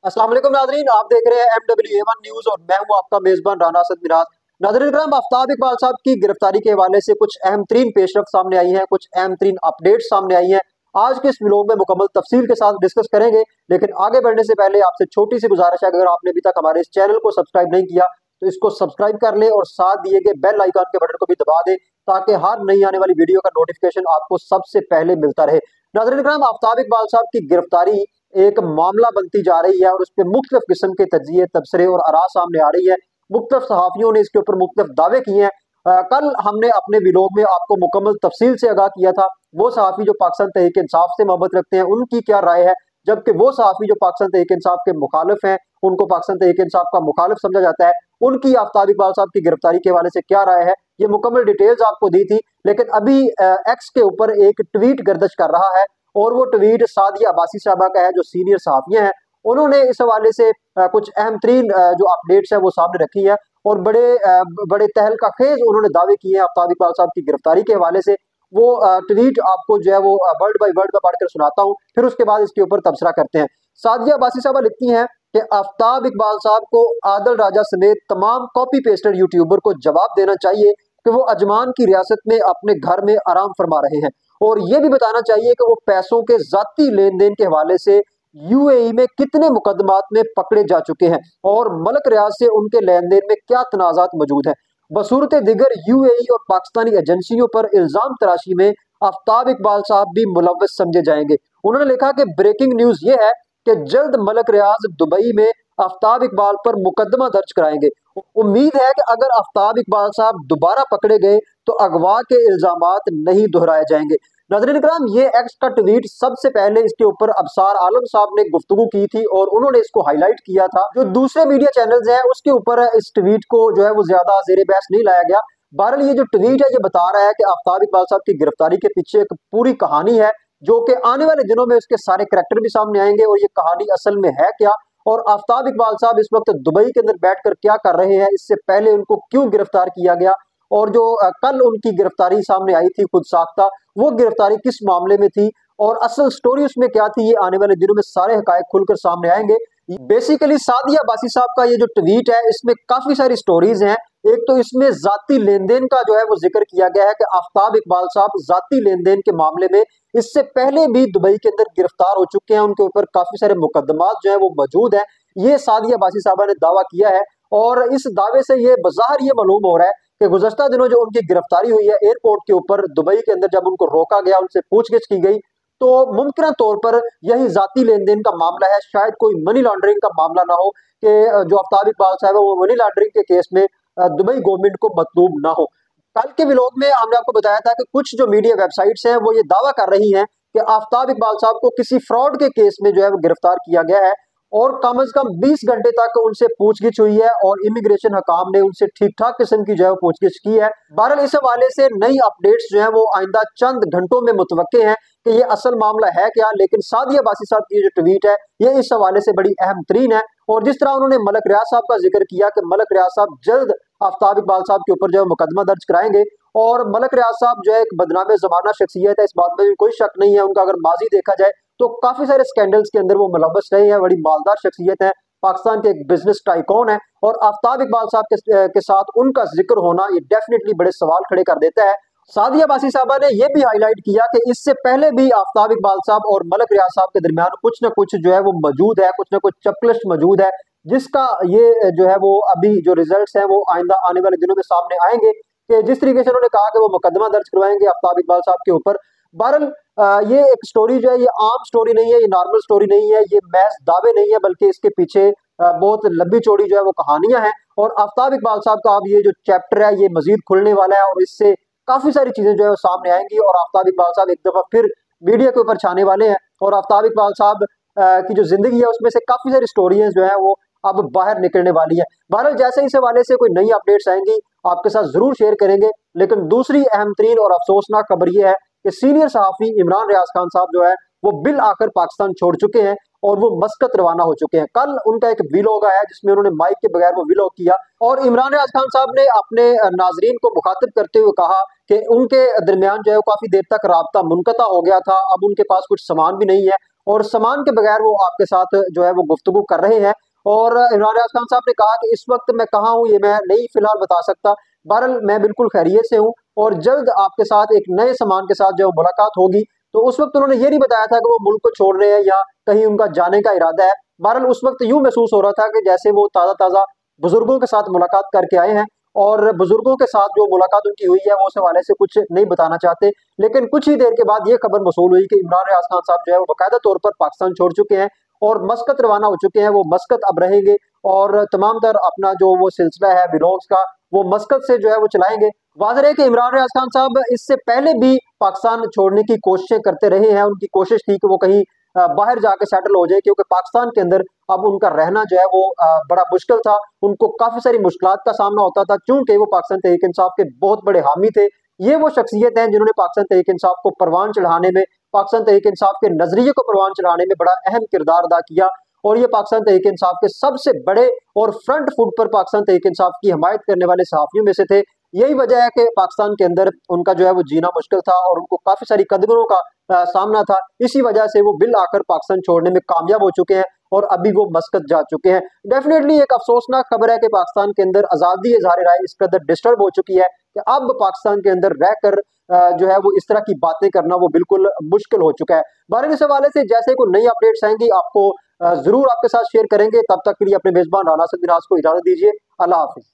अस्सलाम वालेकुम नाजरीन, आप देख रहे हैं MWA1 न्यूज और मैं हूं आपका मेजबान राना असद मिराज। नाजरीन करम, आफ्ताब इकबाल साहब की गिरफ्तारी के हवाले से कुछ अहम तरीन पेशरफ सामने आई हैं, कुछ अहम तरीन अपडेट सामने आई हैं। आज के इस व्लॉग में मुकम्मल तफसील के साथ डिस्कस करेंगे, लेकिन आगे बढ़ने से पहले आपसे छोटी सी गुजारिश है, अगर आपने अभी तक हमारे इस चैनल को सब्सक्राइब नहीं किया तो इसको सब्सक्राइब कर ले और साथ दिए गए बेल आइकन के बटन को भी दबा दे, ताकि हर नई आने वाली वीडियो का नोटिफिकेशन आपको सबसे पहले मिलता रहे। नाज़रीन करम, आफ्ताब इकबाल साहब की गिरफ्तारी एक मामला बनती जा रही है और उस पर मुख्तलिफ किस्म के तजिए, तबसरे और आरा सामने आ रही है। मुख्तलिफ सहाफ़ियों ने इसके ऊपर मुख्तलिफ दावे किए हैं। कल हमने अपने व्लॉग में आपको मुकम्मल तफसील से आगाह किया था, वो सहाफ़ी जो पाकिस्तान तहरीक इंसाफ से मोहब्बत रखते हैं उनकी क्या राय है, जबकि वो सहाफ़ी जो पाकिस्तान तहरीक इंसाफ के मुखालिफ हैं, उनको पाकिस्तान तहरीक इंसाफ का मुखालिफ समझा जाता है, उनकी आफ्ताब इकबाल साहब की गिरफ्तारी के हवाले से क्या राय है। ये मुकम्मल डिटेल्स आपको दी थी, लेकिन अभी एक्स के ऊपर एक ट्वीट गर्दिश कर रहा है और वो ट्वीट सादिया अब्बासी साहबा का है, जो सीनियर सहाफिया हैं। उन्होंने इस हवाले से कुछ अहम तरीन जो अपडेट्स है वो सामने रखी है और बड़े तहलका खेज उन्होंने दावे किए हैं आफ्ताब इकबाल साहब की गिरफ्तारी के हवाले से। वो ट्वीट आपको जो है वो वर्ड बाय वर्ड में पढ़कर सुनाता हूँ, फिर उसके बाद इसके ऊपर तबसरा करते हैं। सादिया अब्बासी साहबा लिखती हैं कि आफ्ताब इकबाल साहब को आदल राजा समेत तमाम कॉपी पेस्टर यूट्यूबर को जवाब देना चाहिए कि वो अजमान की रियासत में अपने घर में आराम फरमा रहे हैं, और ये भी बताना चाहिए कि वो पैसों के जाती लेन देन के हवाले से यूएई में कितने मुकदमात में पकड़े जा चुके हैं और मलक रियाज से उनके लेन देन में क्या तनाजात मौजूद हैं। बसूरत दिगर यूएई और पाकिस्तानी एजेंसियों पर इल्जाम तराशी में आफ्ताब इकबाल साहब भी मुलव्वस समझे जाएंगे। उन्होंने लिखा कि ब्रेकिंग न्यूज ये है कि जल्द मलक रियाज दुबई में आफ्ताब इकबाल पर मुकदमा दर्ज कराएंगे। उम्मीद है कि अगर आफ्ताब इकबाल साहब दोबारा पकड़े गए तो अगवा के इल्जामात नहीं दोहराए जाएंगे। नाज़रीन इकराम, ये एक्स का ट्वीट सबसे पहले इसके ऊपर अबसार आलम साहब ने गुफ्तगू की थी और उन्होंने इसको हाईलाइट किया था। जो दूसरे मीडिया चैनल्स हैं उसके ऊपर इस ट्वीट को जो है वो ज्यादा जेर बहस नहीं लाया गया। बहरहाल ये जो ट्वीट है ये बता रहा है कि आफ्ताब इकबाल साहब की गिरफ्तारी के पीछे एक पूरी कहानी है, जो कि आने वाले दिनों में उसके सारे करैक्टर भी सामने आएंगे और ये कहानी असल में है क्या, और आफ्ताब इकबाल साहब इस वक्त दुबई के अंदर बैठकर क्या कर रहे हैं, इससे पहले उनको क्यों गिरफ्तार किया गया, और जो कल उनकी गिरफ्तारी सामने आई थी खुद साख्ता, वो गिरफ्तारी किस मामले में थी और असल स्टोरी उसमें क्या थी, ये आने वाले दिनों में सारे हकायक खुलकर सामने आएंगे। बेसिकली सादिया बासी साहब का ये जो ट्वीट है इसमें काफी सारी स्टोरीज हैं। एक तो इसमें जाती लेन देन का जो है वो जिक्र किया गया है कि आफ्ताब इकबाल साहब जाती लेन देन के मामले में इससे पहले भी दुबई के अंदर गिरफ्तार हो चुके हैं, उनके ऊपर काफी सारे मुकदमात जो है वो मौजूद है। ये सादिया बासी साहबा ने दावा किया है और इस दावे से ये बाहर ये मालूम हो रहा है कि गुज़श्ता दिनों जो उनकी गिरफ्तारी हुई है एयरपोर्ट के ऊपर दुबई के अंदर, जब उनको रोका गया, उनसे पूछगिछ की गई, तो मुमकिन तौर पर यही जाती लेन देन का मामला है, शायद कोई मनी लॉन्ड्रिंग का मामला ना हो कि जो आफ्ताब इकबाल साहब है वो मनी लॉन्ड्रिंग के केस में दुबई गवर्नमेंट को मतलूब ना हो। कल के व्लॉग में हमने आपको बताया था कि कुछ जो मीडिया वेबसाइट्स हैं वो ये दावा कर रही हैं कि आफ्ताब इकबाल साहब को किसी फ्रॉड के केस में जो है वो गिरफ्तार किया गया है और कम से कम 20 घंटे तक उनसे पूछगिछ हुई है और इमिग्रेशन हकाम ने उनसे ठीक ठाक किस्म की जो है पूछगिछ की है। बहरहाल इस हवाले से नई अपडेट्स जो है वो आइंदा चंद घंटों में मुतवक्के हैं कि ये असल मामला है क्या, लेकिन सादिया बासी साहब की जो ट्वीट है ये इस हवाले से बड़ी अहम तरीन है। और जिस तरह उन्होंने मलक रियाज साहब का जिक्र किया कि मलक रियाज साहब जल्द आफ्ताब इकबाल साहब के ऊपर जो है मुकदमा दर्ज कराएंगे, और मलक रियाज साहब जो है एक बदनाम जमाना शख्सियत है, इस बात में भी कोई शक नहीं है। उनका अगर माजी देखा जाए तो काफी सारे स्कैंडल्स के अंदर वो मुलव्वस रहे हैं, बड़ी मालदार शख्सियत है, पाकिस्तान के एक बिजनेस टाइकॉन है, और आफ्ताब इकबाल साहब के साथ उनका जिक्र होना ये डेफिनेटली बड़े सवाल खड़े कर देता है। सादिया बासी साहबा ने यह भी हाईलाइट किया कि इससे पहले भी आफ्ताब इकबाल साहब और मलक रियाज साहब के दरमियान कुछ ना कुछ जो है वो मौजूद है, कुछ ना कुछ चपकलिश मौजूद है, जिसका ये जो है वो अभी जो रिजल्ट्स हैं वो आइंदा आने वाले दिनों में सामने आएंगे कि जिस तरीके से उन्होंने कहा कि वो मुकदमा दर्ज करवाएंगे आफ्ताब इकबाल साहब के ऊपर। बहरहाल ये एक स्टोरी जो है ये आम स्टोरी नहीं है, ये नॉर्मल स्टोरी नहीं है, ये महज दावे नहीं है, बल्कि इसके पीछे बहुत लंबी चौड़ी जो है वो कहानियां हैं। और आफ्ताब इकबाल साहब का अब ये जो चैप्टर है ये मजीद खुलने वाला है और इससे काफी सारी चीजें जो है वो सामने आएंगी और आफ्ताब इकबाल साहब एक दफा फिर मीडिया के ऊपर छाने वाले हैं और आफ्ताब इकबाल साहब की जो जिंदगी है उसमें से काफी सारी स्टोरीज जो है वो अब बाहर निकलने वाली है। बहरहाल जैसे इस हवाले से कोई नई अपडेट्स आएंगी आपके साथ जरूर शेयर करेंगे। लेकिन दूसरी अहम तरीन और अफसोसनाक खबर यह है कि सीनियर सहाफी इमरान रियाज खान साहब जो है वो बिल आकर पाकिस्तान छोड़ चुके हैं और वो मस्कत रवाना हो चुके हैं। कल उनका एक व्लॉग आया जिसमें उन्होंने माइक के बगैर वो व्लॉग किया और इमरान रियाज खान साहब ने अपने नाजरीन को मुखातिब करते हुए कहा कि उनके दरमियान जो है काफी देर तक राब्ता मुनक़ता हो गया था, अब उनके पास कुछ सामान भी नहीं है और सामान के बगैर वो आपके साथ जो है वो गुफ्तगू कर रहे हैं। और इमरान रियाज खान साहब ने कहा कि इस वक्त मैं कहाँ हूँ ये मैं नहीं फिलहाल बता सकता, बहरहाल मैं बिल्कुल खैरियत से हूँ और जल्द आपके साथ एक नए सामान के साथ जो मुलाकात होगी। तो उस वक्त उन्होंने ये नहीं बताया था कि वो मुल्क को छोड़ रहे हैं या कहीं उनका जाने का इरादा है। बहरहाल उस वक्त यूं महसूस हो रहा था कि जैसे वो ताज़ा ताज़ा बुजुर्गों के साथ मुलाकात करके आए हैं और बुजुर्गों के साथ जो मुलाकात उनकी हुई है वो उस हवाले से कुछ नहीं बताना चाहते। लेकिन कुछ ही देर के बाद ये खबर मसूल हुई कि इमरान रियाज खान साहब जो है वो बाकायदा तौर पर पाकिस्तान छोड़ चुके हैं और मस्कत रवाना हो चुके हैं। वो मस्कत अब रहेंगे और तमाम तर अपना जो वो सिलसिला है व्लॉग्स का वो मस्कत से जो है वो चलाएंगे। वाज़ेह है कि इमरान रियाज खान साहब इससे पहले भी पाकिस्तान छोड़ने की कोशिशें करते रहे हैं। उनकी कोशिश थी कि वो कहीं बाहर जाके सेटल हो जाए, क्योंकि पाकिस्तान के अंदर अब उनका रहना जो है वो बड़ा मुश्किल था। उनको काफी सारी मुश्किलात का सामना होता था, चूंकि वो पाकिस्तान तहरीक इंसाफ के बहुत बड़े हामी थे। ये वो शख्सियत हैं जिन्होंने पाकिस्तान तहरीक इंसाफ को परवान चढ़ाने में, पाकिस्तान तहरीक इंसाफ के नजरिए को परवान चढ़ाने में बड़ा अहम किरदार अदा किया। और ये पाकिस्तान तहरीक इंसाफ के सबसे बड़े और फ्रंट फुट पर पाकिस्तान तहरीक इंसाफ की हमायत करने वाले सहाफियों में से थे। यही वजह है कि पाकिस्तान के अंदर उनका जो है वो जीना मुश्किल था और उनको काफी सारी कदगरों का सामना था। इसी वजह से वो बिल आकर पाकिस्तान छोड़ने में कामयाब हो चुके हैं और अभी वो मस्कत जा चुके हैं। डेफिनेटली एक अफसोसनाक खबर है कि पाकिस्तान के अंदर आज़ादी इज़हार राय इस कदर डिस्टर्ब हो चुकी है कि अब पाकिस्तान के अंदर रहकर जो है वो इस तरह की बातें करना वो बिल्कुल मुश्किल हो चुका है। बारह इस हवाले से जैसे कोई नई अपडेट्स आएंगी आपको जरूर आपके साथ शेयर करेंगे। तब तक के लिए अपने मेजबान राना सद मिराज को इजाजत दीजिए। अल्लाह हाफिज।